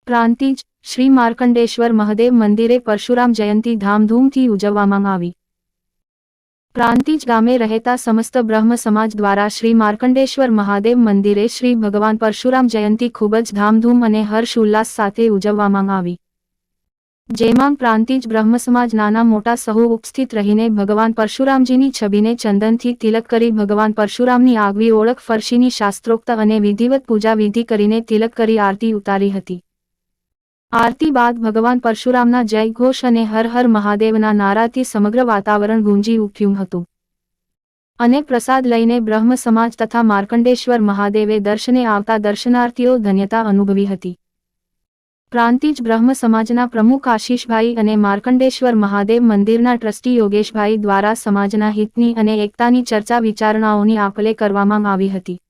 પ્રાંતિજ શ્રી માર્કંડેશ્વર મહાદેવ મંદિરે પરશુરામ જયંતી ધામધૂમથી ઉજવવામાં આવી. પ્રાંતિજ ગામે રહેતા સમસ્ત બ્રહ્મ સમાજ દ્વારા શ્રી માર્કંડેશ્વર મહાદેવ મંદિરે શ્રી ભગવાન પરશુરામ જયંતી ખૂબ જ ધામધૂમ અને હર્ષ ઉલ્લાસ સાથે ઉજવવામાં આવી. જેમાં પ્રાંતિજ બ્રહ્મ સમાજ નાના મોટા સહુ ઉપસ્થિત રહીને ભગવાન પરશુરામજીની છબીને ચંદનથી તિલક કરી ભગવાન પરશુરામની આગવી ઓળખ ફરશીની શાસ્ત્રોક્ત અને વિધિવત પૂજા વિધિ કરીને તિલક કરી આરતી ઉતારી હતી. આરતી બાદ ભગવાન પરશુરામના જય ઘોષ અને હર હર મહાદેવના નારાથી સમગ્ર વાતાવરણ ગુંજી ઉઠ્યું હતું. અને પ્રસાદ લઈને બ્રહ્મ સમાજ તથા માર્કંડેશ્વર મહાદેવે દર્શને આવતા દર્શનાર્થીઓ ધન્યતા અનુભવી હતી. પ્રાંતિજ બ્રહ્મ સમાજના પ્રમુખ આશીષભાઈ અને માર્કંડેશ્વર મહાદેવ મંદિરના ટ્રસ્ટી યોગેશભાઈ દ્વારા સમાજના હિતની અને એકતાની ચર્ચા વિચારણાઓની આપલે કરવામાં આવી હતી.